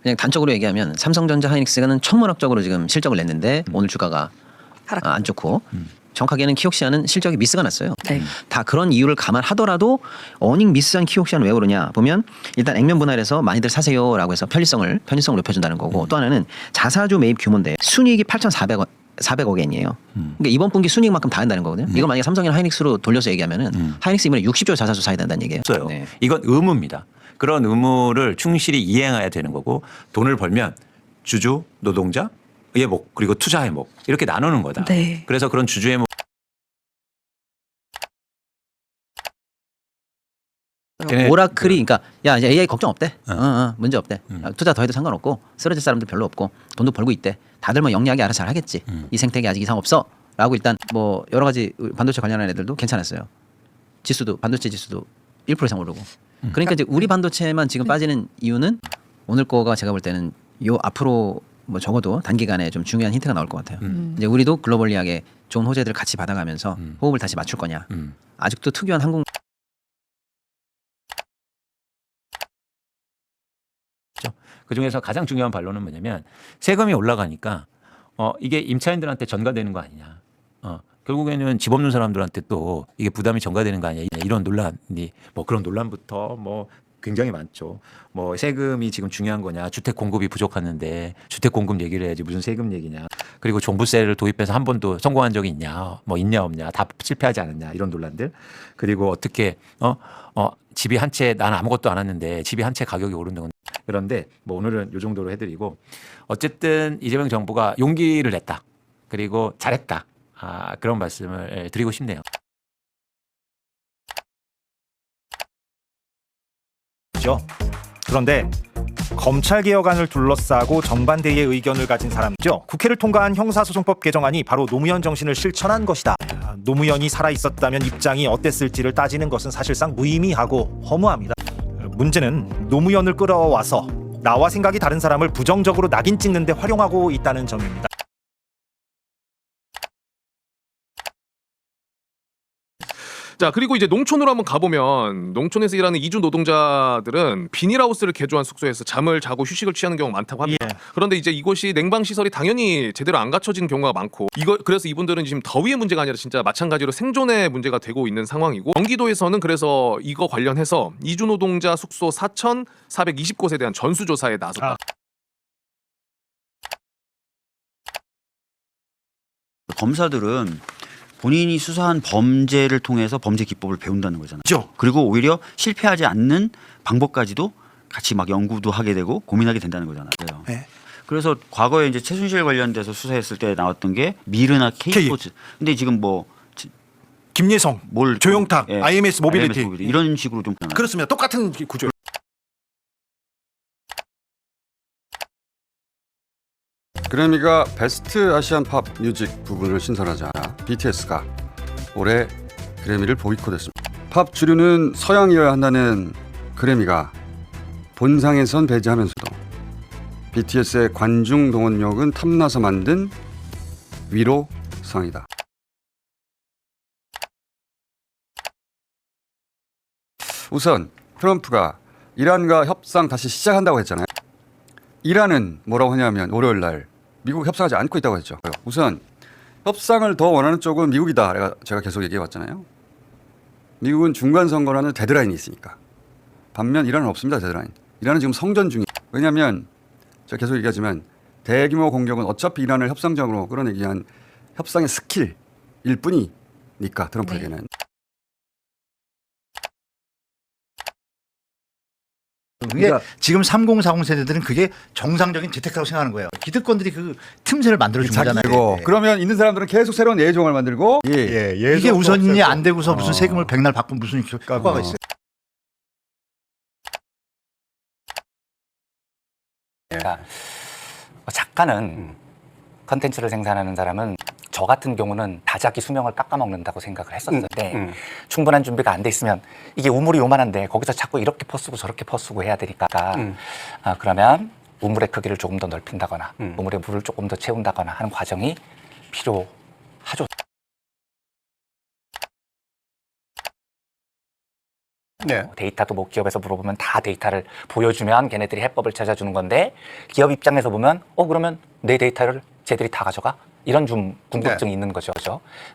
그냥 단적으로 얘기하면 삼성전자, 하이닉스는 천문학적으로 지금 실적을 냈는데 오늘 주가가 안 좋고 정확하게는 키옥시아는 실적이 미스가 났어요. 네. 다 그런 이유를 감안하더라도 어닝 미스한 키옥시아는 왜 그러냐 보면 일단 액면 분할해서 많이들 사세요라고 해서 편의성을 높여준다는 거고 또 하나는 자사주 매입 규모인데 순이익이 8,400억 엔이에요. 그러니까 이번 분기 순이익만큼 다 한다는 거거든요. 이걸 만약에 삼성이나 하이닉스로 돌려서 얘기하면은 하이닉스 이번에 60조 자사주 사야 된다는 얘기예요. 없어요. 이건 의무입니다. 그런 의무를 충실히 이행해야 되는 거고 돈을 벌면 주주, 노동자, 의 목 그리고 투자의 목 이렇게 나누는 거다. 네. 그래서 그런 주주의 목 오라클이 그러니까 야 이제 AI 걱정 없대. 문제 없대. 투자 더 해도 상관없고 쓰러질 사람들 별로 없고 돈도 벌고 있대. 다들 뭐 영리하게 알아서 잘 하겠지. 이 생태계 아직 이상 없어. 라고 일단 뭐 여러 가지 반도체 관련한 애들도 괜찮았어요. 지수도 반도체 지수도 1% 이상 오르고. 그러니까 이제 우리 반도체만 지금 빠지는 이유는 오늘 거가 제가 볼 때는 요 앞으로 뭐 적어도 단기간에 좀 중요한 힌트가 나올 것 같아요. 이제 우리도 글로벌리하게 좋은 호재들 같이 받아가면서 호흡을 다시 맞출 거냐. 아직도 특유한 한국 그 중에서 가장 중요한 반론은 뭐냐면 세금이 올라가니까 이게 임차인들한테 전가되는 거 아니냐. 결국에는 집 없는 사람들한테 또 이게 부담이 전가되는 거 아니냐. 이런 논란이 뭐 그런 논란부터 뭐 굉장히 많죠. 뭐 세금이 지금 중요한 거냐. 주택 공급이 부족하는데 주택 공급 얘기를 해야지 무슨 세금 얘기냐. 그리고 종부세를 도입해서 한 번도 성공한 적이 있냐. 뭐 있냐 없냐. 다 실패하지 않았냐. 이런 논란들. 그리고 어떻게 집이 한 채 난 아무것도 안 했는데 집이 한 채 가격이 오른다는 그런데 뭐 오늘은 이 정도로 해드리고 어쨌든 이재명 정부가 용기를 냈다. 그리고 잘했다. 그런 말씀을 드리고 싶네요. 그런데 검찰개혁안을 둘러싸고 정반대의 의견을 가진 사람이죠. 국회를 통과한 형사소송법 개정안이 바로 노무현 정신을 실천한 것이다. 노무현이 살아있었다면 입장이 어땠을지를 따지는 것은 사실상 무의미하고 허무합니다. 문제는 노무현을 끌어와서 나와 생각이 다른 사람을 부정적으로 낙인 찍는 데 활용하고 있다는 점입니다. 자, 그리고 이제 농촌으로 한번 가보면 농촌에서 일하는 이주 노동자들은 비닐하우스를 개조한 숙소에서 잠을 자고 휴식을 취하는 경우가 많다고 합니다. 그런데 이제 이곳이 냉방 시설이 당연히 제대로 안 갖춰진 경우가 많고 그래서 이분들은 지금 더위의 문제가 아니라 진짜 마찬가지로 생존의 문제가 되고 있는 상황이고 경기도에서는 그래서 이거 관련해서 이주 노동자 숙소 4,420곳에 대한 전수조사에 나섰다. 검사들은 본인이 수사한 범죄를 통해서 범죄 기법을 배운다는 거잖아요. 그리고 오히려 실패하지 않는 방법까지도 같이 막 연구도 하게 되고 고민하게 된다는 거잖아요. 네. 그래서 과거에 이제 최순실 관련돼서 수사했을 때 나왔던 게 미르나 K스포츠. 근데 지금 뭐 김예성, 조영탁, IMS 모빌리티 이런 식으로 좀 그렇습니다. 똑같은 구조. 그래미가 베스트 아시안 팝 뮤직 부분을 신설하자 BTS가 올해 그래미를 보이콧했습니다. 팝 주류는 서양이어야 한다는 그래미가 본상에선 배제하면서도 BTS의 관중 동원력은 탐나서 만든 위로상이다. 우선 트럼프가 이란과 협상 다시 시작한다고 했잖아요. 이란은 뭐라고 하냐면 월요일 날 미국 협상하지 않고 있다고 했죠. 우선 협상을 더 원하는 쪽은 미국이다. 제가 계속 얘기해 왔잖아요. 미국은 중간선거라는 데드라인이 있으니까. 반면 이란은 없습니다. 데드라인. 이란은 지금 성전 중이에요. 왜냐하면 제가 계속 얘기하지만 대규모 공격은 어차피 이란을 협상적으로 끌어내기 위한 협상의 스킬일 뿐이니까 트럼프에게는. 그러니까 지금 3040 세대들은 그게 정상적인 재테크라고 생각하는 거예요. 기득권들이 그 틈새를 만들어준 거잖아요. 그러면 있는 사람들은 계속 새로운 예종을 만들고 이게 우선이 안 되고서 무슨 세금을 백날 받고 무슨 효과가 있어요. 그러니까 작가는 컨텐츠를 생산하는 사람은 저 같은 경우는 다자기 수명을 깎아먹는다고 생각을 했었는데 충분한 준비가 안 돼 있으면 이게 우물이 요만한데 거기서 자꾸 이렇게 퍼쓰고 저렇게 퍼쓰고 해야 되니까 그러면 우물의 크기를 조금 더 넓힌다거나 우물에 물을 조금 더 채운다거나 하는 과정이 필요하죠. 네. 데이터도 뭐 기업에서 물어보면 다 데이터를 보여주면 걔네들이 해법을 찾아주는 건데 기업 입장에서 보면 그러면 내 데이터를 쟤들이 다 가져가? 이런 좀 궁금증이 있는 거죠.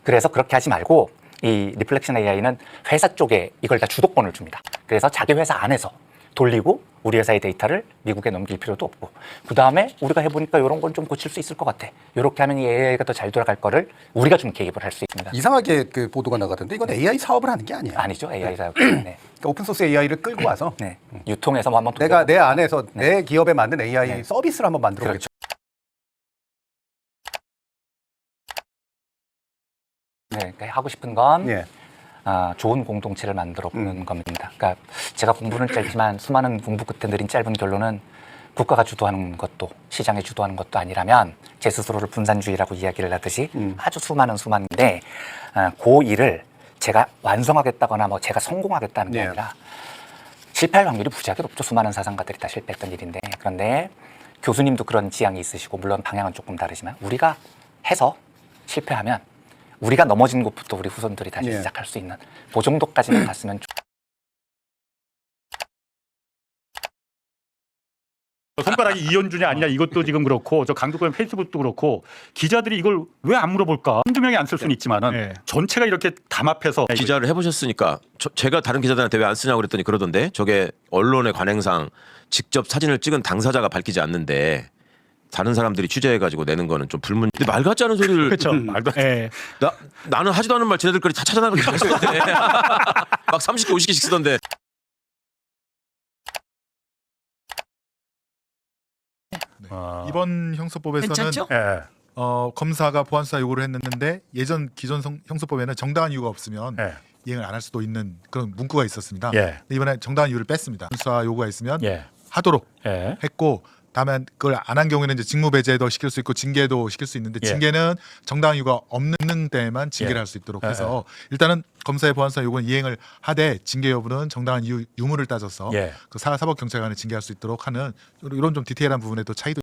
그래서 그렇게 하지 말고 이 리플렉션 AI는 회사 쪽에 이걸 다 주도권을 줍니다. 그래서 자기 회사 안에서 돌리고 우리 회사의 데이터를 미국에 넘길 필요도 없고 그 다음에 우리가 해보니까 이런 건 좀 고칠 수 있을 것 같아. 이렇게 하면 이 AI가 더 잘 돌아갈 거를 우리가 좀 개입을 할 수 있습니다. 이상하게 그 보도가 나가던데 이건 AI 사업을 하는 게 아니에요. 아니죠. AI 사업. 네. 그러니까 오픈소스 AI를 끌고 와서 네. 유통해서 뭐 한번 내가 내 안에서 네. 내 기업에 맞는 AI 네. 서비스를 한번 만들어 보겠다. 그렇죠. 네, 그러니까 하고 싶은 건 예. 좋은 공동체를 만들어 보는 겁니다. 그러니까 제가 공부는 짧지만 수많은 공부 끝에 내린 짧은 결론은 국가가 주도하는 것도 시장이 주도하는 것도 아니라면 제 스스로를 분산주의라고 이야기를 하듯이 아주 수많은데 그 일을 제가 완성하겠다거나 뭐 제가 성공하겠다는 게 예. 아니라 실패할 확률이 무지하게 높죠. 수많은 사상가들이 다 실패했던 일인데 그런데 교수님도 그런 지향이 있으시고 물론 방향은 조금 다르지만 우리가 해서 실패하면 우리가 넘어진 곳부터 우리 후손들이 다시 예. 시작할 수 있는 그 정도까지는 갔으면 손가락이 이현준이 아니냐 이것도 지금 그렇고 저 강두권 페이스북도 그렇고 기자들이 이걸 왜 안 물어볼까? 한두 명이 안 쓸 수는 있지만은 전체가 이렇게 담합해서 기자를 해보셨으니까 제가 다른 기자들한테 왜 안 쓰냐고 그랬더니 그러던데 저게 언론의 관행상 직접 사진을 찍은 당사자가 밝히지 않는데 다른 사람들이 취재해가지고 내는 거는 좀 불문. 근데 말 같지 않은 소리를. 그렇죠. 말도 안 돼. 나는 하지도 않은 말 쟤네들끼리 다 찾아나가게 했는데 막 30개 50개씩 쓰던데. 이번 형사법에서는 괜찮죠? 예. 검사가 보안 수사 요구를 했는데 예전 기존 형사법에는 정당한 이유가 없으면 예. 이행을 안 할 수도 있는 그런 문구가 있었습니다. 예. 근데 이번에 정당한 이유를 뺐습니다. 수사 요구가 있으면 예. 하도록 예. 했고 다음에 그걸 안 한 경우에는 이제 직무 배제도 시킬 수 있고 징계도 시킬 수 있는데 예. 징계는 정당한 이유가 없는 때에만 징계를 예. 할 수 있도록 해서 일단은 검사의 보안 수사 요구는 이행을 하되 징계 여부는 정당한 이유 유무를 따져서 예. 그 사법경찰관을 징계할 수 있도록 하는 이런 좀 디테일한 부분에도 차이도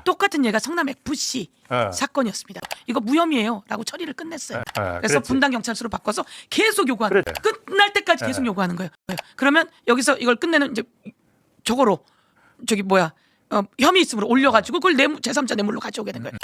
똑같은 예가 성남 FC 사건이었습니다. 이거 무혐의예요라고 처리를 끝냈어요. 그래서 그랬지. 분당 경찰서로 바꿔서 계속 요구하는 거예요. 끝날 때까지 계속 요구하는 거예요. 그러면 여기서 이걸 끝내는 이제 저거로 혐의 있음으로 올려가지고 그걸 제3자 뇌물로 가져오게 된 거예요.